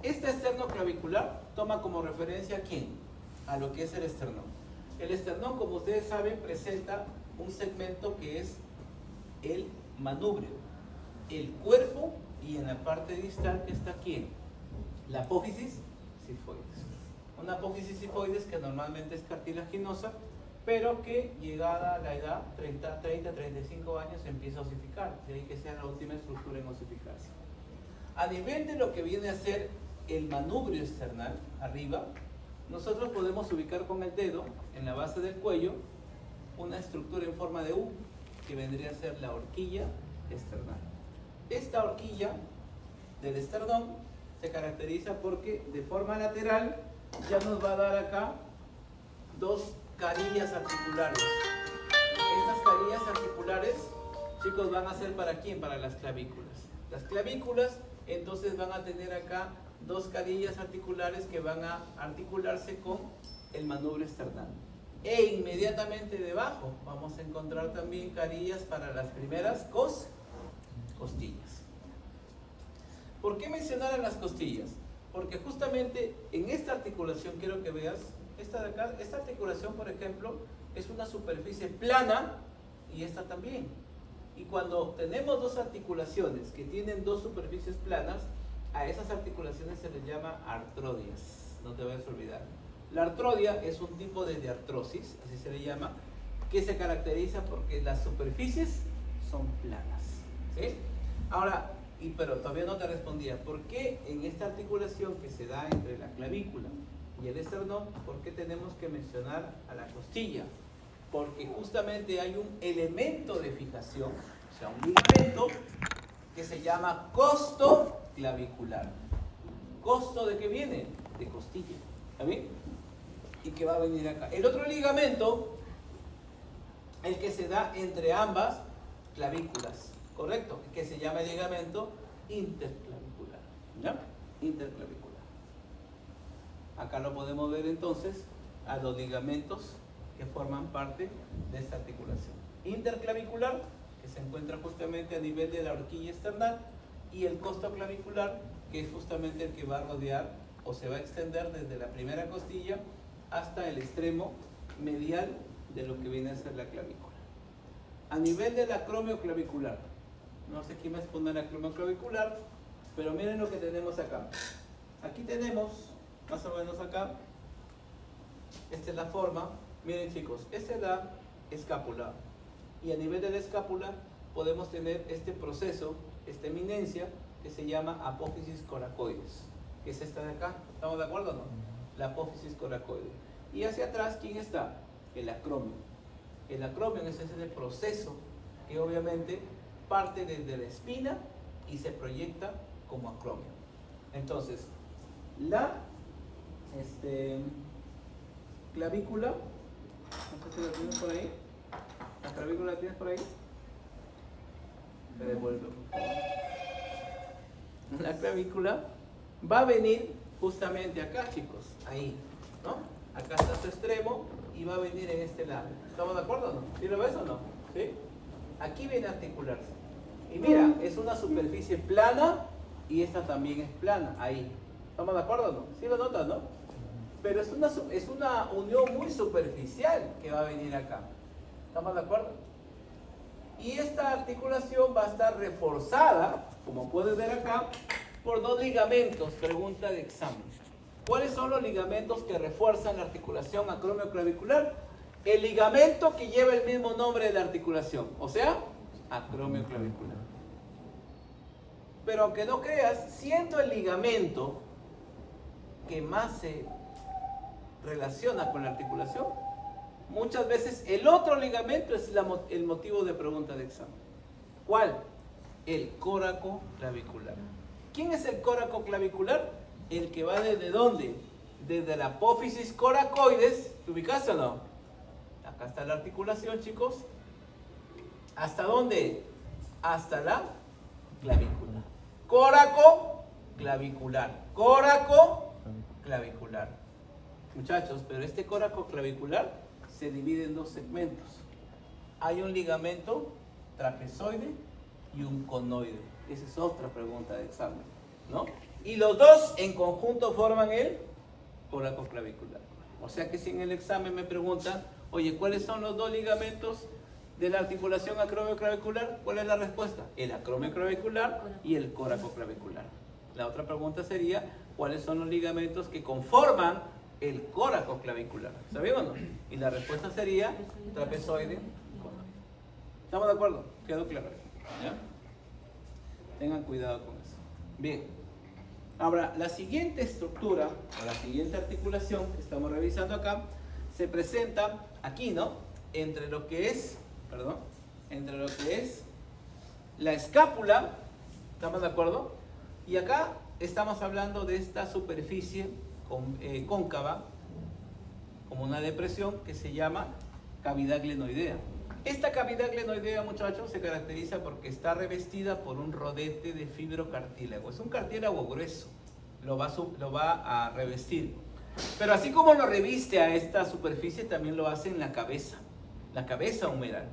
Este esternoclavicular toma como referencia ¿a quién? A lo que es el esternón. El esternón, como ustedes saben, presenta un segmento que es el manubrio, el cuerpo, y en la parte distal que está aquí, la apófisis sifoides. Una apófisis sifoides que normalmente es cartilaginosa, pero que llegada a la edad 30-35 años empieza a osificar, de ahí que sea la última estructura en osificarse. A nivel de lo que viene a ser el manubrio external, arriba, nosotros podemos ubicar con el dedo en la base del cuello una estructura en forma de U, que vendría a ser la horquilla external. Esta horquilla del esternón se caracteriza porque de forma lateral ya nos va a dar acá dos carillas articulares. Estas carillas articulares, chicos, van a ser ¿para quién? Para las clavículas. Las clavículas entonces van a tener acá dos carillas articulares que van a articularse con el manubrio external. E inmediatamente debajo vamos a encontrar también carillas para las primeras costillas. ¿Por qué mencionar a las costillas? Porque justamente en esta articulación quiero que veas, esta de acá, esta articulación, por ejemplo, es una superficie plana y esta también. Y cuando tenemos dos articulaciones que tienen dos superficies planas, a esas articulaciones se les llama artrodias. No te vayas a olvidar. La artrodia es un tipo de artrosis, así se le llama, que se caracteriza porque las superficies son planas. ¿Sí? Ahora, pero todavía no te respondía, ¿por qué en esta articulación que se da entre la clavícula y el esternón, por qué tenemos que mencionar a la costilla? Porque justamente hay un elemento de fijación, o sea, un ligamento que se llama costo clavicular. ¿Costo de qué viene? De costilla. ¿Está bien? Y que va a venir acá. El otro ligamento, el que se da entre ambas clavículas, ¿correcto? Que se llama el ligamento interclavicular. ¿Ya? Interclavicular. Acá lo podemos ver entonces a los ligamentos que forman parte de esta articulación. Interclavicular, que se encuentra justamente a nivel de la horquilla external, y el costo clavicular, que es justamente el que va a rodear o se va a extender desde la primera costilla hasta el extremo medial de lo que viene a ser la clavícula. A nivel del acromio clavicular, no sé quién me expone el acromio clavicular, pero miren lo que tenemos acá. Aquí tenemos, más o menos acá, esta es la forma. Miren chicos, esta es la escápula, y a nivel de la escápula podemos tener este proceso, esta eminencia que se llama apófisis coracoides, que es esta de acá. ¿Estamos de acuerdo o no? La apófisis coracoide. Y hacia atrás, ¿quién está? El acromio. El acromio es ese proceso que obviamente parte desde la espina y se proyecta como acromio. Entonces, la clavícula, no sé si la tienes por ahí. ¿La clavícula la tienes por ahí? Me devuelvo. La clavícula va a venir justamente acá, chicos, ahí, ¿no? Acá está su extremo y va a venir en este lado. ¿Estamos de acuerdo o no? ¿Sí lo ves o no? ¿Sí? Aquí viene a articularse. Y mira, es una superficie plana y esta también es plana, ahí. ¿Estamos de acuerdo o no? ¿Sí lo notas, no? Pero es una unión muy superficial que va a venir acá. ¿Estamos de acuerdo? Y esta articulación va a estar reforzada, como puedes ver acá, por dos ligamentos. Pregunta de examen. ¿Cuáles son los ligamentos que refuerzan la articulación acromioclavicular? El ligamento que lleva el mismo nombre de la articulación, o sea, acromioclavicular. Pero aunque no creas, siendo el ligamento que más se relaciona con la articulación, muchas veces el otro ligamento es el motivo de pregunta de examen. ¿Cuál? El córaco clavicular. ¿Quién es el córaco clavicular? El que va desde ¿dónde? Desde la apófisis coracoides. ¿Te ubicaste o no? Acá está la articulación, chicos. ¿Hasta dónde? Hasta la clavícula. Córaco clavicular. Córaco clavicular. Muchachos, pero este córaco clavicular se divide en dos segmentos. Hay un ligamento trapezoide y un conoide. Esa es otra pregunta de examen, ¿no? Y los dos en conjunto forman el coracoclavicular. O sea que si en el examen me preguntan, oye, ¿cuáles son los dos ligamentos de la articulación acromioclavicular? ¿Cuál es la respuesta? El acromioclavicular y el coracoclavicular. La otra pregunta sería, ¿cuáles son los ligamentos que conforman el coracoclavicular? ¿Sabían o no? Y la respuesta sería trapezoide. ¿Estamos de acuerdo? ¿Quedó claro? ¿Ya? Tengan cuidado con eso. Bien. Ahora, la siguiente estructura, o la siguiente articulación que estamos revisando acá, se presenta aquí, ¿no? Entre lo que es la escápula, ¿estamos de acuerdo? Y acá estamos hablando de esta superficie cóncava, como una depresión que se llama cavidad glenoidea. Esta cavidad glenoidea, muchachos, se caracteriza porque está revestida por un rodete de fibrocartílago. Es un cartílago grueso, lo va a revestir. Pero así como lo reviste a esta superficie, también lo hace en la cabeza humeral.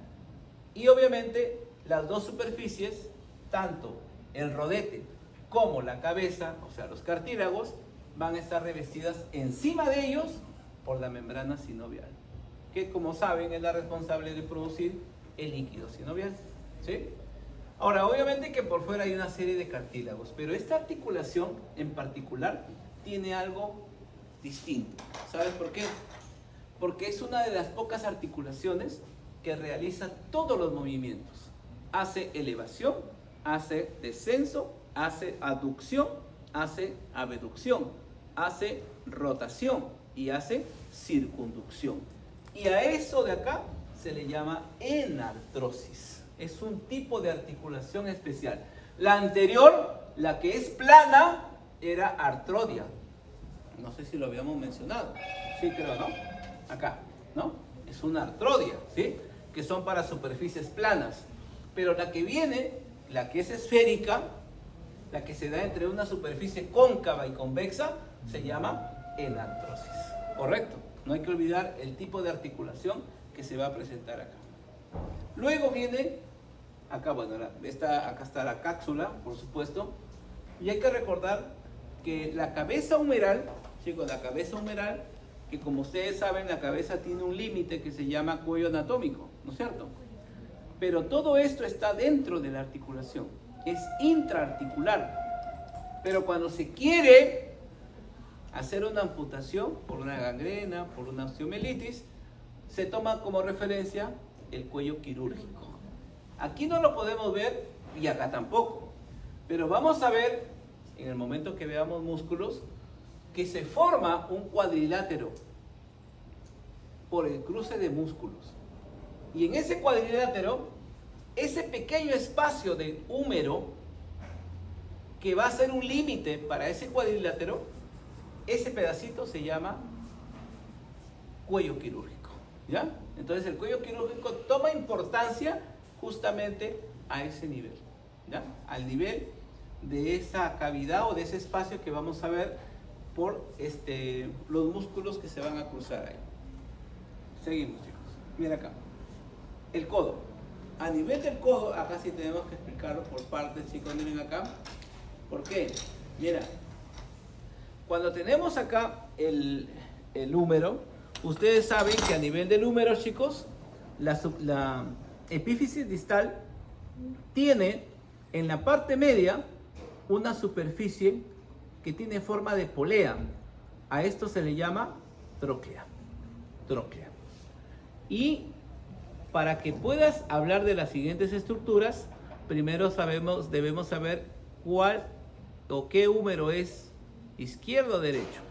Y obviamente las dos superficies, tanto el rodete como la cabeza, o sea, los cartílagos, van a estar revestidas encima de ellos por la membrana sinovial, que como saben es la responsable de producir el líquido sinovial, ¿sí? Ahora, obviamente que por fuera hay una serie de cartílagos, pero esta articulación en particular tiene algo distinto. ¿Sabes por qué? Porque es una de las pocas articulaciones que realiza todos los movimientos. Hace elevación, hace descenso, hace aducción, hace abducción, hace rotación y hace circunducción. Y a eso de acá se le llama enartrosis. Es un tipo de articulación especial. La anterior, la que es plana, era artrodia. No sé si lo habíamos mencionado. Sí, creo, ¿no? Acá, ¿no? Es una artrodia, ¿sí? Que son para superficies planas. Pero la que viene, la que es esférica, la que se da entre una superficie cóncava y convexa, se llama enartrosis. ¿Correcto? No hay que olvidar el tipo de articulación que se va a presentar acá. Luego viene, acá, bueno, acá está la cápsula, por supuesto. Y hay que recordar que la cabeza humeral, chicos, la cabeza humeral, que como ustedes saben, la cabeza tiene un límite que se llama cuello anatómico, ¿no es cierto? Pero todo esto está dentro de la articulación, es intraarticular. Pero cuando se quiere hacer una amputación por una gangrena, por una osteomielitis, se toma como referencia el cuello quirúrgico. Aquí no lo podemos ver y acá tampoco, pero vamos a ver en el momento que veamos músculos que se forma un cuadrilátero por el cruce de músculos. Y en ese cuadrilátero, ese pequeño espacio de húmero que va a ser un límite para ese cuadrilátero, ese pedacito se llama cuello quirúrgico, ¿ya? Entonces el cuello quirúrgico toma importancia justamente a ese nivel, ¿ya? Al nivel de esa cavidad o de ese espacio que vamos a ver por los músculos que se van a cruzar ahí. Seguimos, chicos. Mira acá. El codo. A nivel del codo, acá sí tenemos que explicarlo por partes, chicos. Miren acá. ¿Por qué? Mira. Cuando tenemos acá el húmero, ustedes saben que a nivel del húmero, chicos, la epífisis distal tiene en la parte media una superficie que tiene forma de polea. A esto se le llama tróclea. Tróclea. Y para que puedas hablar de las siguientes estructuras, primero debemos saber cuál o qué húmero es izquierdo o derecho.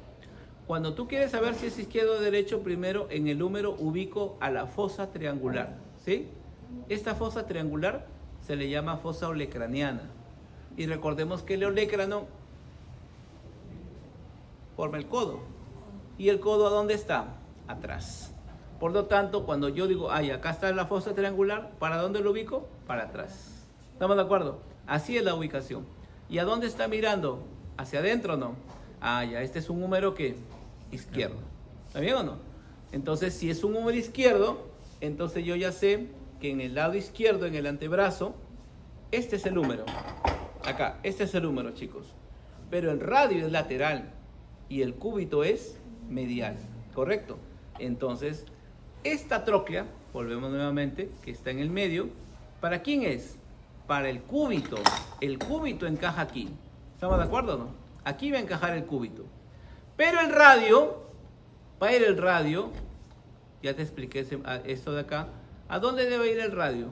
Cuando tú quieres saber si es izquierdo o derecho, primero en el húmero ubico a la fosa triangular, ¿sí? Esta fosa triangular se le llama fosa olecraniana. Y recordemos que el olecrano forma el codo. ¿Y el codo a dónde está? Atrás. Por lo tanto, cuando yo digo, ay, acá está la fosa triangular, ¿para dónde lo ubico? Para atrás. ¿Estamos de acuerdo? Así es la ubicación. ¿Y a dónde está mirando? ¿Hacia adentro o no? Ah, ya, este es un húmero que izquierdo. ¿Está bien o no? Entonces, si es un húmero izquierdo, entonces yo ya sé que en el lado izquierdo, en el antebrazo, este es el húmero. Acá, este es el húmero, chicos. pero el radio es lateral y el cúbito es medial, ¿correcto? Entonces, esta tróclea, volvemos nuevamente, que está en el medio, ¿para quién es? Para el cúbito. El cúbito encaja aquí. ¿Estamos de acuerdo o no? Aquí va a encajar el cúbito. Pero el radio, para ir el radio, ya te expliqué esto de acá, ¿a dónde debe ir el radio?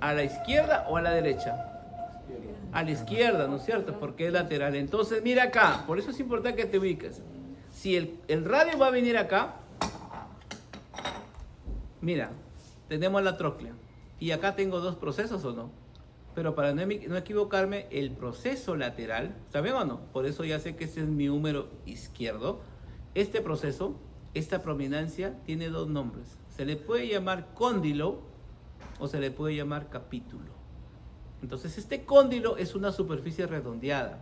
¿A la izquierda o a la derecha? A la izquierda, ¿no es cierto? Porque es lateral. Entonces, mira acá, por eso es importante que te ubiques. Si el radio va a venir acá, mira, tenemos la tróclea. Y acá tengo dos procesos, ¿o no? Pero para no equivocarme, el proceso lateral, ¿saben o no? Por eso ya sé que este es mi húmero izquierdo. Este proceso, esta prominencia, tiene dos nombres. Se le puede llamar cóndilo o se le puede llamar capítulo. Entonces, este cóndilo es una superficie redondeada.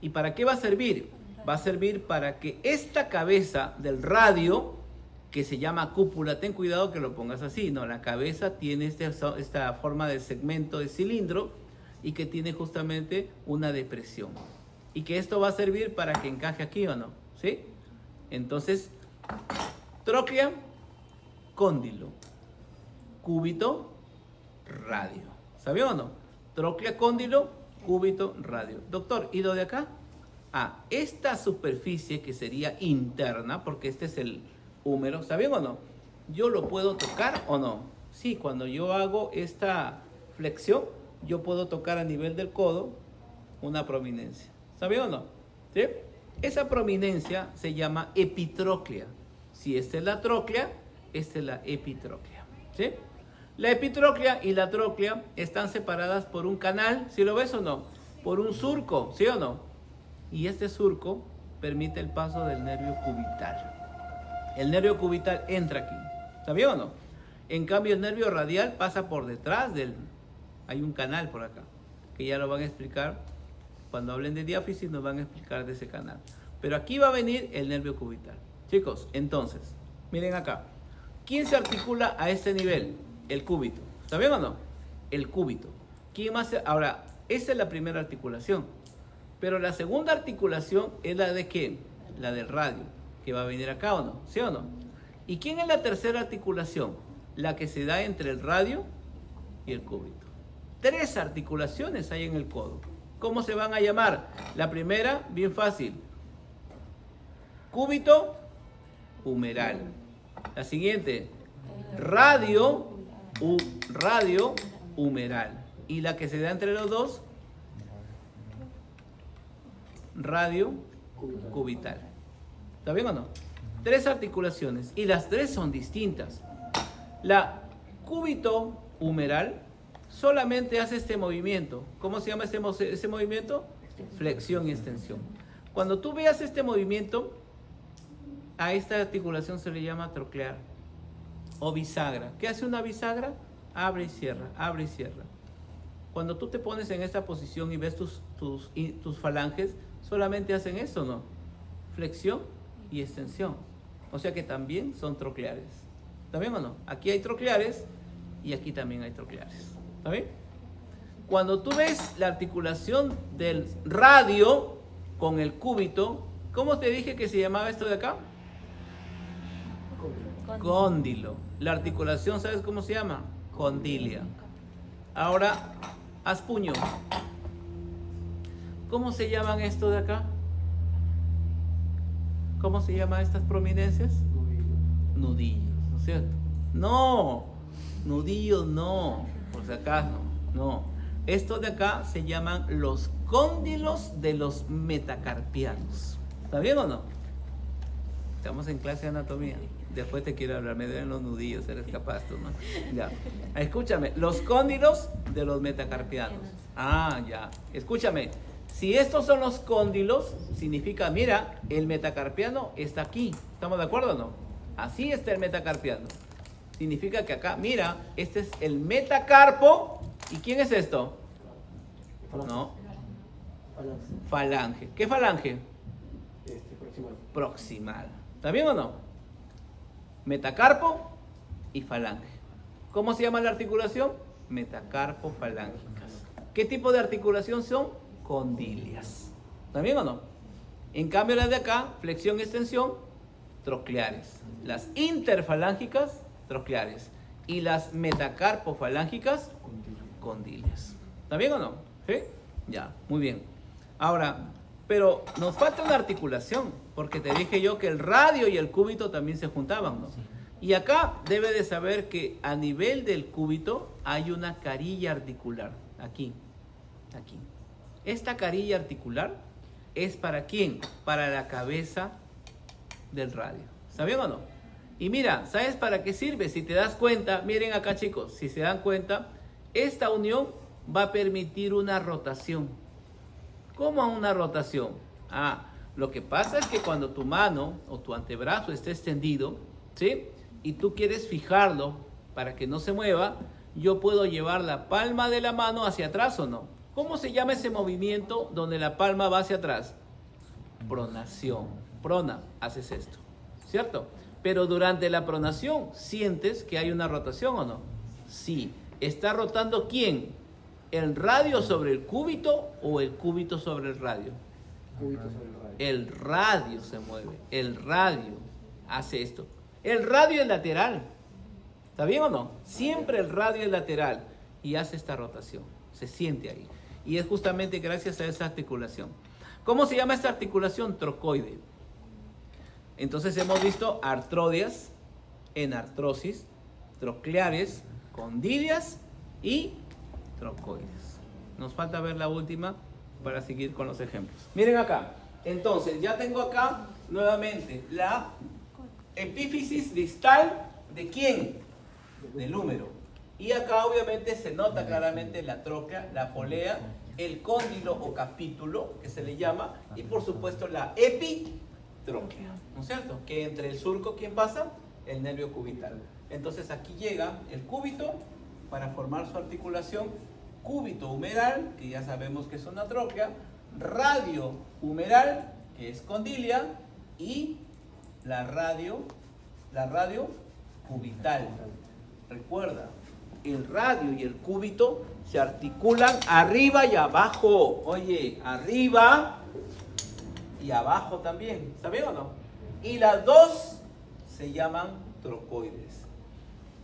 ¿Y para qué va a servir? Va a servir para que esta cabeza del radio, que se llama cúpula, ten cuidado que lo pongas así, no, la cabeza tiene esta forma de segmento de cilindro y que tiene justamente una depresión. Y que esto va a servir para que encaje aquí o no, ¿sí? Entonces, tróclea, cóndilo, cúbito, radio. ¿Sabía o no? Tróclea, cóndilo, cúbito, radio. Doctor, ¿y lo de acá? Ah, esta superficie que sería interna, porque este es el húmero, ¿saben o no? ¿Yo lo puedo tocar o no? Sí, cuando yo hago esta flexión, yo puedo tocar a nivel del codo una prominencia. ¿Saben o no? ¿Sí? Esa prominencia se llama epitróclea. Si esta es la tróclea, esta es la epitróclea. ¿Sí? La epitróclea y la tróclea están separadas por un canal, ¿sí lo ves o no? Por un surco, ¿sí o no? Y este surco permite el paso del nervio cubital. El nervio cubital entra aquí, ¿sabía o no? En cambio, el nervio radial pasa por detrás del... Hay un canal por acá, que ya lo van a explicar. Cuando hablen de diáfisis nos van a explicar de ese canal. Pero aquí va a venir el nervio cubital. Chicos, entonces, miren acá. ¿Quién se articula a este nivel? El cúbito. ¿Sabían o no? El cúbito. ¿Quién más? Ahora, esa es la primera articulación. Pero la segunda articulación es la de ¿qué? La del radio, que va a venir acá o no. ¿Sí o no? ¿Y quién es la tercera articulación? La que se da entre el radio y el cúbito. 3 articulaciones hay en el codo. ¿Cómo se van a llamar? La primera, bien fácil. Cúbito humeral. La siguiente, radio humeral. Y la que se da entre los dos, radio cubital. ¿Está bien o no? 3 articulaciones y las 3 son distintas. La cúbito humeral solamente hace este movimiento. ¿Cómo se llama ese movimiento? Flexión y extensión. Cuando tú veas este movimiento, a esta articulación se le llama troclear o bisagra. ¿Qué hace una bisagra? Abre y cierra, abre y cierra. Cuando tú te pones en esta posición y ves tus falanges, solamente hacen eso, ¿no? Flexión y extensión. O sea que también son trocleares. ¿Está bien o no? Aquí hay trocleares y aquí también hay trocleares. ¿Está bien? Cuando tú ves la articulación del radio con el cúbito, ¿cómo te dije que se llamaba esto de acá? Cóndilo. La articulación, ¿sabes cómo se llama? Condilia. Ahora, haz puño. ¿Cómo se llaman esto de acá? ¿Cómo se llaman estas prominencias? Nudillos, ¿no es cierto? No, nudillos no, por si acaso, no. Estos de acá se llaman los cóndilos de los metacarpianos. ¿Está bien o no? Estamos en clase de anatomía. Después te quiero hablar, me deben los nudillos, eres capaz tú, ¿no? Ya. Escúchame, los cóndilos de los metacarpianos. Ah, ya. Escúchame, si estos son los cóndilos, significa, mira, el metacarpiano está aquí. ¿Estamos de acuerdo o no? Así está el metacarpiano. Significa que acá, mira, este es el metacarpo. ¿Y quién es esto? No. Falange. ¿Qué falange? Proximal. Proximal. ¿Está bien o no? Metacarpo y falange. ¿Cómo se llama la articulación? Metacarpo-falángicas. ¿Qué tipo de articulación son? Condilias. ¿Está bien o no? En cambio las de acá, flexión, extensión, trocleares. Las interfalángicas, trocleares. Y las metacarpofalángicas, condiles. ¿Está bien o no? ¿Sí? Ya, muy bien. Ahora, pero nos falta una articulación, porque te dije yo que el radio y el cúbito también se juntaban, ¿no? Y acá debe de saber que a nivel del cúbito hay una carilla articular. Aquí. Esta carilla articular es ¿para quién? Para la cabeza del radio. ¿Está bien o no? Y mira, ¿sabes para qué sirve? Si te das cuenta, miren acá chicos, si se dan cuenta, esta unión va a permitir una rotación. ¿Cómo una rotación? Lo que pasa es que cuando tu mano o tu antebrazo esté extendido, ¿sí? Y tú quieres fijarlo para que no se mueva, yo puedo llevar la palma de la mano hacia atrás o no. ¿Cómo se llama ese movimiento donde la palma va hacia atrás? Pronación. Prona, haces esto, ¿cierto? Pero durante la pronación, ¿sientes que hay una rotación o no? Sí. ¿Está rotando quién? ¿El radio sobre el cúbito o el cúbito sobre el radio? Cúbito sobre el radio. El radio se mueve. El radio hace esto. El radio es lateral. ¿Está bien o no? Siempre el radio es lateral y hace esta rotación. Se siente ahí. Y es justamente gracias a esa articulación. ¿Cómo se llama esta articulación? Trocoide. Entonces hemos visto artrodias, enartrosis, trocleares, condilias y trocoides. Nos falta ver la última para seguir con los ejemplos. Miren acá. Entonces ya tengo acá nuevamente la epífisis distal ¿de quién? Del húmero. Y acá obviamente se nota claramente la tróclea, la polea, el cóndilo o capítulo que se le llama y por supuesto la epitróclea, ¿no es cierto? Que entre el surco, ¿quién pasa? El nervio cubital. Entonces aquí llega el cúbito para formar su articulación, cúbito humeral, que ya sabemos que es una tróclea, radio humeral, que es condilia, y la radio cubital. Recuerda, el radio y el cúbito se articulan arriba y abajo. Oye, arriba y abajo también. ¿Está bien o no? Y las dos se llaman trocoides.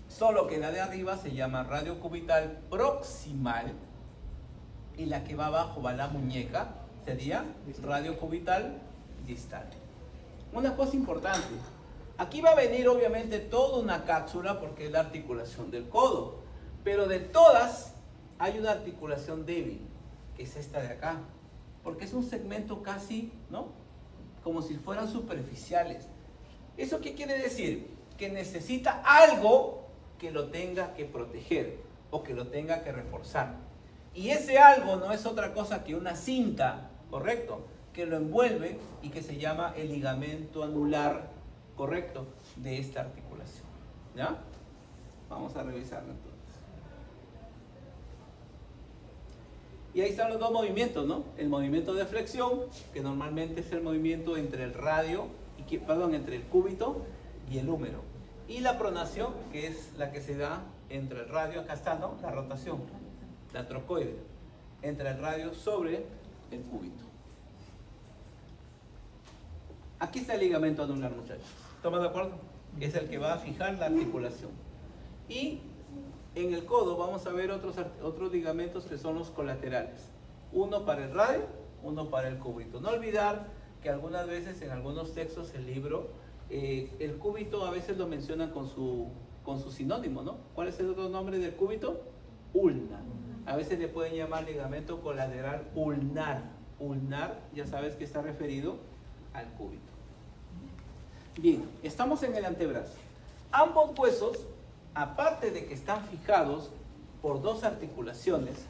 Solo que la de arriba se llama radio cubital proximal y la que va abajo va la muñeca, sería radio cubital distal. Una cosa importante, aquí va a venir obviamente toda una cápsula porque es la articulación del codo, pero de todas hay una articulación débil, que es esta de acá, porque es un segmento casi, ¿no? Como si fueran superficiales. ¿Eso qué quiere decir? Que necesita algo que lo tenga que proteger o que lo tenga que reforzar. Y ese algo no es otra cosa que una cinta, ¿correcto? Que lo envuelve y que se llama el ligamento anular, ¿correcto? De esta articulación. ¿Ya? Vamos a revisarlo entonces. Y ahí están los dos movimientos, ¿no? El movimiento de flexión, que normalmente es el movimiento entre el radio, entre el cúbito y el húmero. Y la pronación, que es la que se da entre el radio, acá está, ¿no? La rotación, la trocoide, entre el radio sobre el cúbito. Aquí está el ligamento anular, muchachos. ¿Estamos de acuerdo? Es el que va a fijar la articulación. Y en el codo vamos a ver otros ligamentos que son los colaterales. Uno para el radio, uno para el cúbito. No olvidar que algunas veces en algunos textos del libro, el cúbito a veces lo mencionan con su sinónimo, ¿no? ¿Cuál es el otro nombre del cúbito? Ulna. A veces le pueden llamar ligamento colateral ulnar. Ulnar, ya sabes que está referido al cúbito. Bien, estamos en el antebrazo. Ambos huesos, aparte de que están fijados por dos articulaciones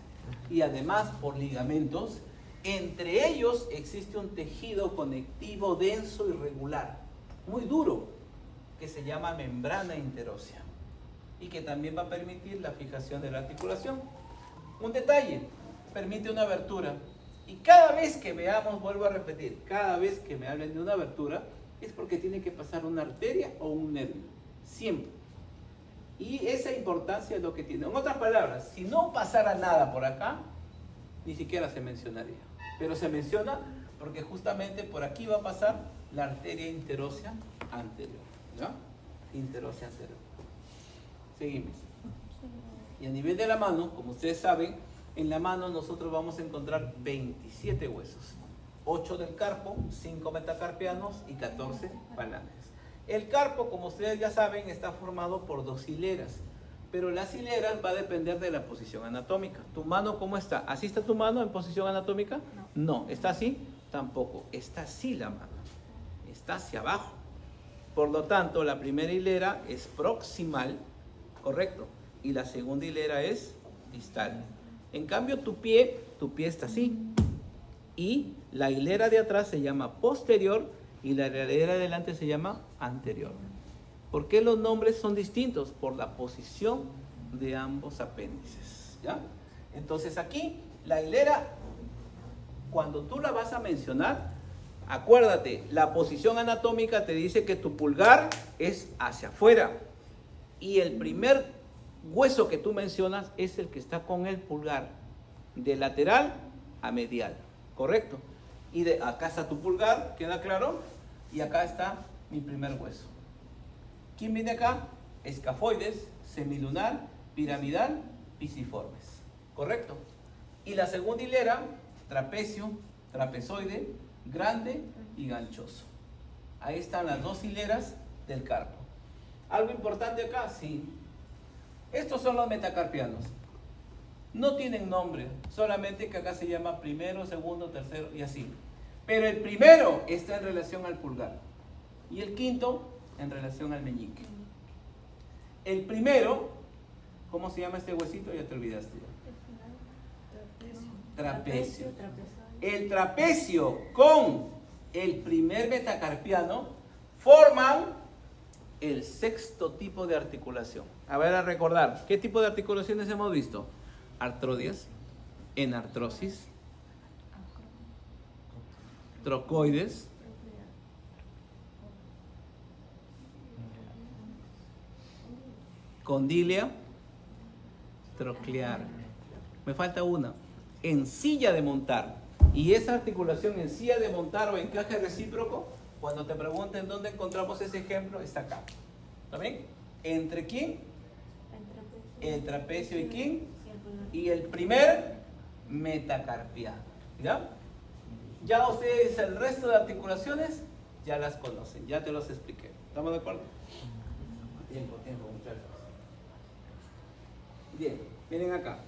y además por ligamentos, entre ellos existe un tejido conectivo denso y regular, muy duro, que se llama membrana interósea y que también va a permitir la fijación de la articulación. Un detalle, permite una abertura. Y cada vez que veamos, vuelvo a repetir, cada vez que me hablen de una abertura, es porque tiene que pasar una arteria o un nervio, siempre. Y esa importancia es lo que tiene. En otras palabras, si no pasara nada por acá, ni siquiera se mencionaría. Pero se menciona porque justamente por aquí va a pasar la arteria interósea anterior, ¿ya? Interósea anterior. Seguimos. Y a nivel de la mano, como ustedes saben, en la mano nosotros vamos a encontrar 27 huesos. 8 del carpo, 5 metacarpianos y 14 falanges. El carpo, como ustedes ya saben, está formado por 2 hileras. Pero las hileras va a depender de la posición anatómica. ¿Tu mano cómo está? ¿Así está tu mano en posición anatómica? No. ¿Está así? Tampoco. Está así la mano. Está hacia abajo. Por lo tanto, la primera hilera es proximal, correcto. Y la segunda hilera es distal. En cambio, tu pie está así. Y la hilera de atrás se llama posterior y la hilera de adelante se llama anterior. ¿Por qué los nombres son distintos? Por la posición de ambos apéndices, ¿ya? Entonces aquí, la hilera, cuando tú la vas a mencionar, acuérdate, la posición anatómica te dice que tu pulgar es hacia afuera. Y el primer hueso que tú mencionas es el que está con el pulgar, de lateral a medial, ¿correcto? Y de acá está tu pulgar, ¿queda claro? Y acá está mi primer hueso. ¿Quién viene acá? Escafoides, semilunar, piramidal, pisiformes. ¿Correcto? Y la segunda hilera, trapecio, trapezoide, grande y ganchoso. Ahí están las 2 hileras del carpo. ¿Algo importante acá? Sí. Estos son los metacarpianos. No tienen nombre, solamente que acá se llama primero, segundo, tercero y así. Pero el primero está en relación al pulgar. Y el quinto en relación al meñique. El primero, ¿cómo se llama este huesito? Ya te olvidaste. Trapecio. El trapecio con el primer metacarpiano forman el 6º tipo de articulación. A ver, a recordar, ¿qué tipo de articulaciones hemos visto? Artrodias, enartrosis, trocoides, condilia, troclear. Me falta una. Encilla de montar. Y esa articulación en silla de montar o encaje recíproco, cuando te pregunten dónde encontramos ese ejemplo, está acá. ¿Está bien? ¿Entre quién? El trapecio y quién? Y el primer metacarpiano. ¿Ya? Ya ustedes el resto de articulaciones ya las conocen, ya te los expliqué. ¿Estamos de acuerdo? Tiempo, muchachos. Bien, miren acá.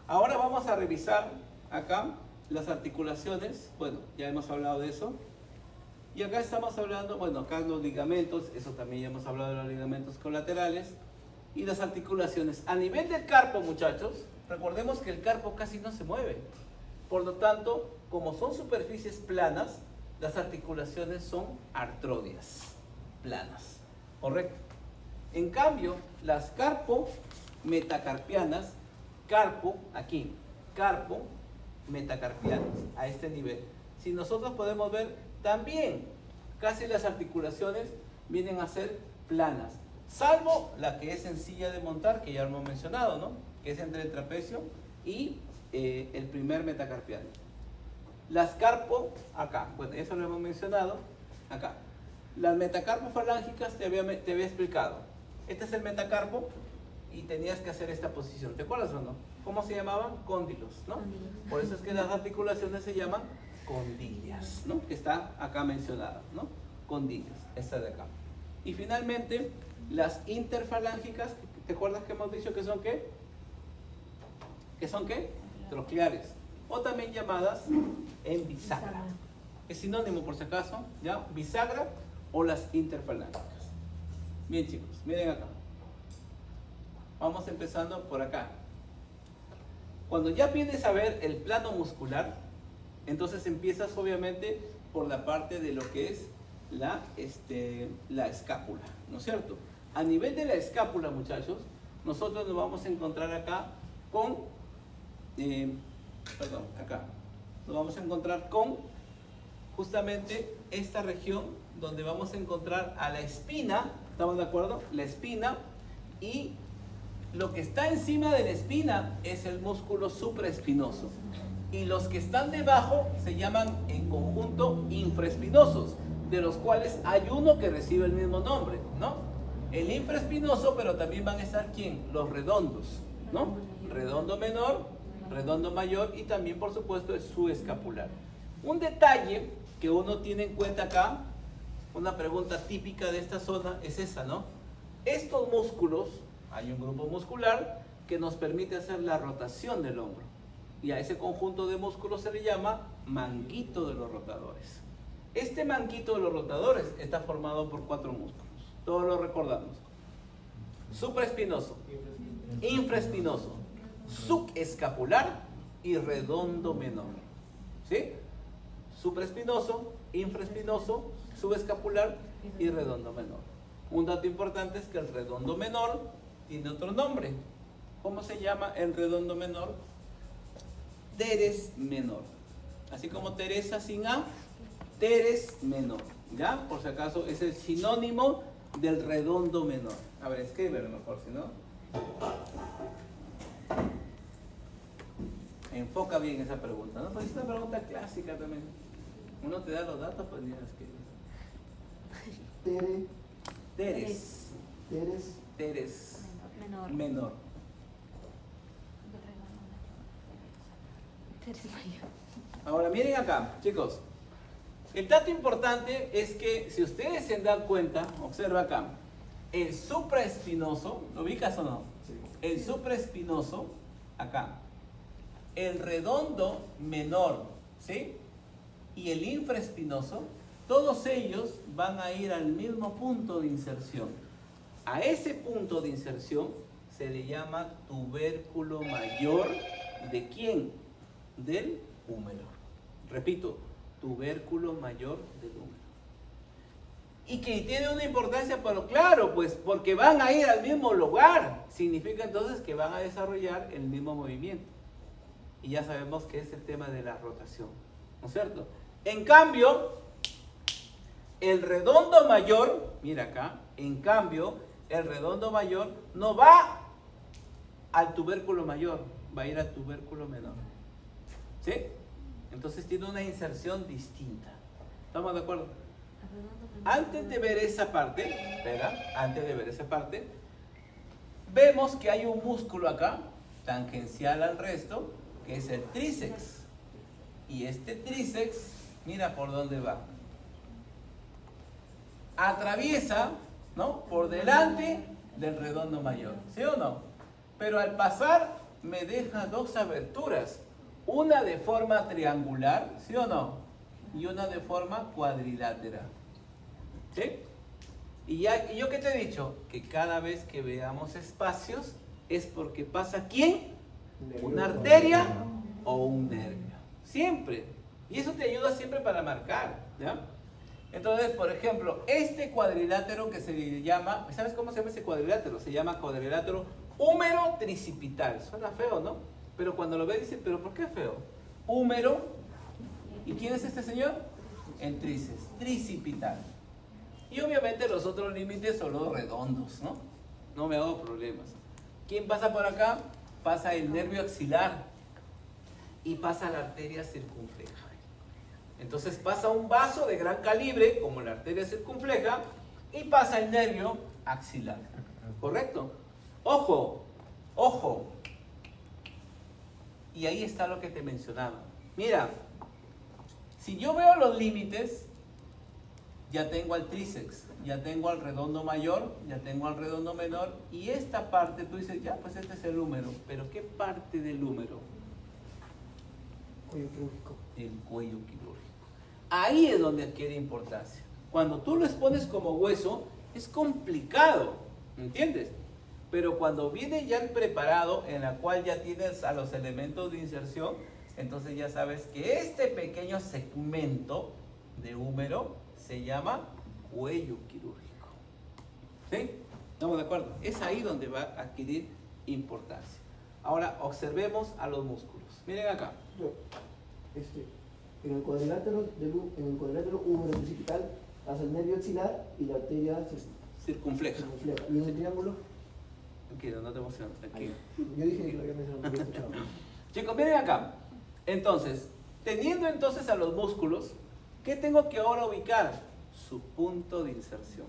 Ahora vamos a revisar acá las articulaciones. Bueno, ya hemos hablado de eso. Y acá estamos hablando, bueno, acá los ligamentos, eso también ya hemos hablado de los ligamentos colaterales. Y las articulaciones. A nivel del carpo, muchachos, recordemos que el carpo casi no se mueve. Por lo tanto, como son superficies planas, las articulaciones son artrodias, planas. ¿Correcto? En cambio, las carpo metacarpianas, carpo, aquí, carpo metacarpianas, a este nivel. Si nosotros podemos ver, también casi las articulaciones vienen a ser planas, salvo la que es sencilla de montar, que ya lo hemos mencionado, ¿no? Que es entre el trapecio y el primer metacarpiano. Las carpo, acá, bueno, eso lo hemos mencionado, acá. Las metacarpofalángicas te había explicado. Este es el metacarpo y tenías que hacer esta posición. ¿Te acuerdas o no? ¿Cómo se llamaban? Cóndilos, ¿no? Por eso es que las articulaciones se llaman condilias, ¿no? Que está acá mencionada, ¿no? Condilias, esta de acá. Y finalmente, las interfalángicas, ¿te acuerdas que hemos dicho que son qué? ¿Que son qué? Trocleares. O también llamadas en bisagra. Es sinónimo por si acaso, ¿ya? Bisagra o las interfalángicas. Bien, chicos, miren acá. Vamos empezando por acá. Cuando ya vienes a ver el plano muscular, entonces empiezas obviamente por la parte de lo que es la escápula, ¿no es cierto? A nivel de la escápula, muchachos, nosotros nos vamos a encontrar acá con, acá, nos vamos a encontrar con justamente esta región donde vamos a encontrar a la espina, ¿estamos de acuerdo? La espina, y lo que está encima de la espina es el músculo supraespinoso. Y los que están debajo se llaman en conjunto infraespinosos, de los cuales hay uno que recibe el mismo nombre, ¿no? El infraespinoso, pero también van a estar ¿quién? Los redondos, ¿no? Redondo menor, redondo mayor y también por supuesto el subescapular. Un detalle que uno tiene en cuenta acá, una pregunta típica de esta zona es esa, ¿no? Estos músculos, hay un grupo muscular que nos permite hacer la rotación del hombro. Y a ese conjunto de músculos se le llama manguito de los rotadores. Este manguito de los rotadores está formado por 4 músculos. Todos lo recordamos. Supraespinoso, infraespinoso, subescapular y redondo menor. ¿Sí? Supraespinoso, infraespinoso, subescapular y redondo menor. Un dato importante es que el redondo menor tiene otro nombre. ¿Cómo se llama el redondo menor? Teres menor. Así como Teresa sin A, teres menor. ¿Ya? Por si acaso es el sinónimo del redondo menor. A ver, escríbelo mejor, si no. Enfoca bien esa pregunta, ¿no? Pues es una pregunta clásica también. Uno te da los datos, pues ya escribes. Teres menor. Ahora miren acá, chicos. El dato importante es que si ustedes se dan cuenta, observa acá, el supraespinoso, ¿lo ubicas o no? Sí. El supraespinoso, acá, el redondo menor, ¿sí? Y el infraespinoso, todos ellos van a ir al mismo punto de inserción. A ese punto de inserción se le llama tubérculo mayor ¿de quién? Del húmero. Repito, tubérculo mayor del húmero. Y que tiene una importancia, pero claro, pues porque van a ir al mismo lugar. Significa entonces que van a desarrollar el mismo movimiento. Y ya sabemos que es el tema de la rotación, ¿no es cierto? En cambio, el redondo mayor, mira acá, en cambio, el redondo mayor no va al tubérculo mayor, va a ir al tubérculo menor. ¿Sí? Entonces tiene una inserción distinta. ¿Estamos de acuerdo? Antes de ver esa parte, vemos que hay un músculo acá, tangencial al resto, que es el tríceps. Y este tríceps, mira por dónde va. Atraviesa, ¿no? Por delante del redondo mayor, ¿sí o no? Pero al pasar me deja 2 aberturas. Una de forma triangular, ¿sí o no? Y una de forma cuadrilátera. ¿Sí? Y yo ¿qué te he dicho? Que cada vez que veamos espacios es porque pasa ¿quién? Una arteria o un nervio. Siempre. Y eso te ayuda siempre para marcar, ¿ya? Entonces, por ejemplo, este cuadrilátero que se llama, ¿sabes cómo se llama ese cuadrilátero? Se llama cuadrilátero húmero tricipital. Suena feo, ¿no? Pero cuando lo ves dicen, ¿pero por qué feo? Húmero. ¿Y quién es este señor? El tríceps, tricipital. Y obviamente los otros límites son los redondos, ¿no? No me hago problemas. ¿Quién pasa por acá? Pasa el nervio axilar y pasa la arteria circunfleja. Entonces pasa un vaso de gran calibre, como la arteria circunfleja, y pasa el nervio axilar. ¿Correcto? Ojo, ojo. Y ahí está lo que te mencionaba. Mira, si yo veo los límites, ya tengo al tríceps, ya tengo al redondo mayor, ya tengo al redondo menor, y esta parte tú dices, ya, pues este es el húmero. ¿Pero qué parte del húmero? Cuello quirúrgico. El cuello quirúrgico. Ahí es donde adquiere importancia. Cuando tú lo expones como hueso, es complicado, ¿entiendes? Pero cuando viene ya el preparado, en la cual ya tienes a los elementos de inserción, entonces ya sabes que este pequeño segmento de húmero se llama cuello quirúrgico. ¿Sí? ¿Estamos de acuerdo? Es ahí donde va a adquirir importancia. Ahora observemos a los músculos. Miren acá. En el cuadrilátero húmero tricipital pasa el nervio axilar y la arteria circunfleja. ¿Y en el triángulo? Tranquilo, no te emociones, tranquilo. Yo dije que lo había mencionado, no había escuchado. Chicos, miren acá. Entonces, teniendo entonces a los músculos, ¿qué tengo que ahora ubicar? Su punto de inserción.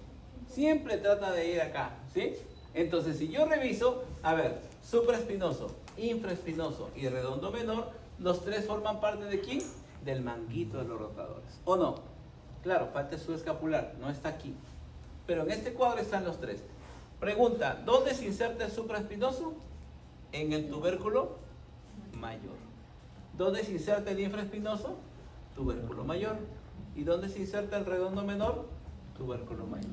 Siempre trata de ir acá, ¿sí? Entonces, si yo reviso, a ver, supraespinoso, infraespinoso y redondo menor, los tres forman parte ¿de quién? Del manguito de los rotadores, ¿o no? Claro, falta su escapular, no está aquí. Pero en este cuadro están los tres. Pregunta, ¿dónde se inserta el supraespinoso? En el tubérculo mayor. ¿Dónde se inserta el infraespinoso? Tubérculo mayor. ¿Y dónde se inserta el redondo menor? Tubérculo mayor.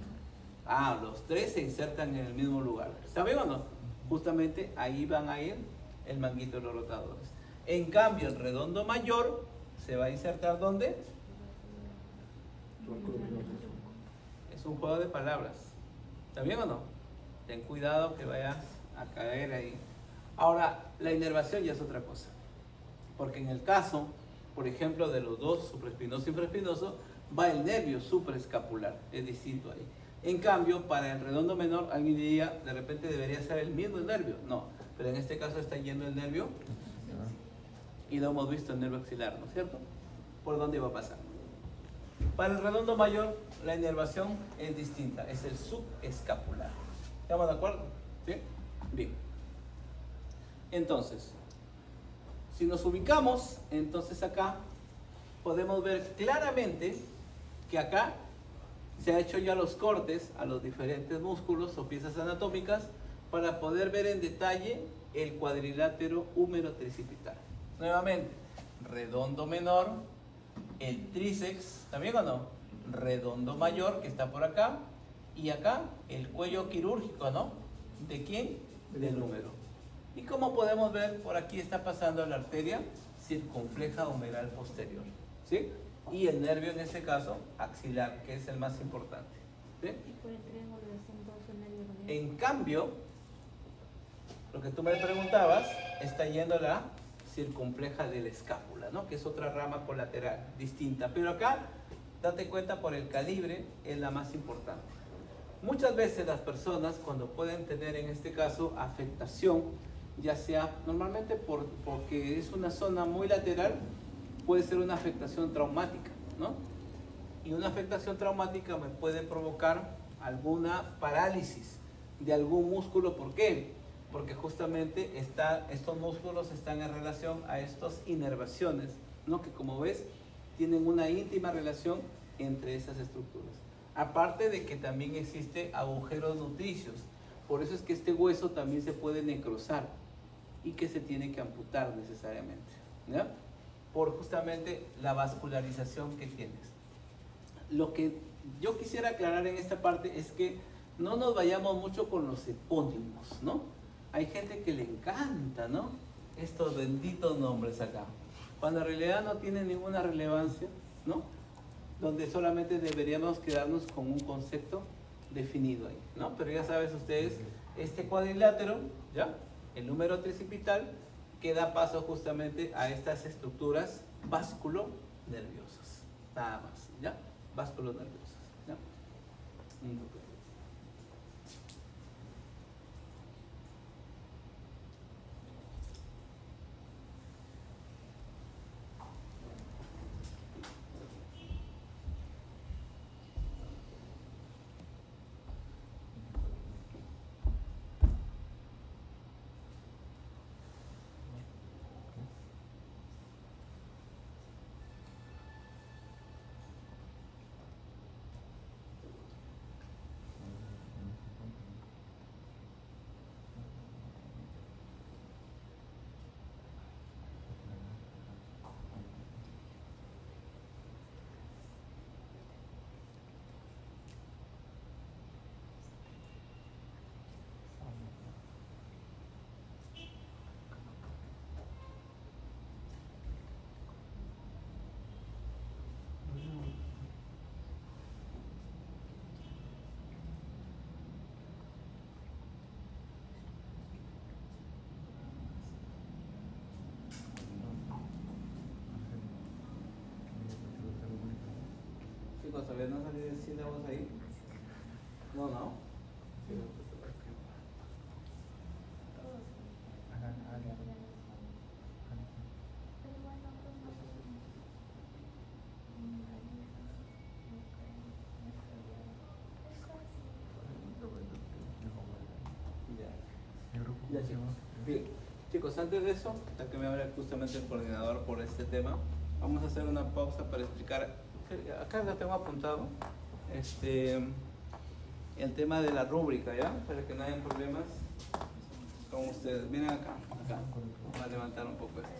Ah, los tres se insertan en el mismo lugar. ¿Está bien o no? Justamente ahí van a ir el manguito de los rotadores. En cambio, el redondo mayor se va a insertar ¿dónde? Es un juego de palabras. ¿Está bien o no? Ten cuidado que vayas a caer ahí. Ahora, la inervación ya es otra cosa. Porque en el caso, por ejemplo, de los dos, supraespinoso y infraespinoso, va el nervio supraescapular. Es distinto ahí. En cambio, para el redondo menor, alguien diría, de repente debería ser el mismo nervio. No, pero en este caso está yendo el nervio y lo hemos visto, el nervio axilar, ¿no es cierto? ¿Por dónde va a pasar? Para el redondo mayor, la inervación es distinta, es el subescapular. ¿Estamos de acuerdo? ¿Sí? Bien. Entonces, si nos ubicamos, entonces acá podemos ver claramente que acá se ha hecho ya los cortes a los diferentes músculos o piezas anatómicas para poder ver en detalle el cuadrilátero húmero tricipital. Nuevamente, redondo menor, el tríceps, ¿también o no? Redondo mayor, que está por acá, y acá el cuello quirúrgico, ¿no? ¿De quién? Del húmero. Y como podemos ver, por aquí está pasando la arteria circunfleja humeral posterior, ¿sí? Y el nervio en este caso, axilar, que es el más importante, ¿sí? Y por el triángulo de centros el nervio radial. En cambio, lo que tú me preguntabas, está yendo la circunfleja de la escápula, ¿no? Que es otra rama colateral, distinta. Pero acá, date cuenta, por el calibre, es la más importante. Muchas veces las personas, cuando pueden tener en este caso afectación, ya sea normalmente porque es una zona muy lateral, puede ser una afectación traumática, ¿no? Y una afectación traumática me puede provocar alguna parálisis de algún músculo. ¿Por qué? Porque justamente estos músculos están en relación a estas inervaciones, ¿no? Que como ves, tienen una íntima relación entre esas estructuras. Aparte de que también existe agujeros nutricios. Por eso es que este hueso también se puede necrosar y que se tiene que amputar necesariamente, ¿no? Por justamente la vascularización que tienes. Lo que yo quisiera aclarar en esta parte es que no nos vayamos mucho con los epónimos, ¿no? Hay gente que le encanta, ¿no? Estos benditos nombres acá, cuando en realidad no tienen ninguna relevancia, ¿no? Donde solamente deberíamos quedarnos con un concepto definido ahí, ¿no? Pero ya sabes ustedes, este cuadrilátero, ¿ya? El número tricipital, que da paso justamente a estas estructuras vasculonerviosas, nada más, ¿ya? Vasculonerviosas, ¿ya? Chicos, ¿todavía no salí de sílabos ahí? No, no. Ya, chicos. Bien. Chicos, antes de eso, hasta que me habla justamente el coordinador por este tema, vamos a hacer una pausa para explicar. Acá lo tengo apuntado. El tema de la rúbrica, ¿ya? Para que no haya problemas con ustedes. Miren acá. Vamos a levantar un poco esto.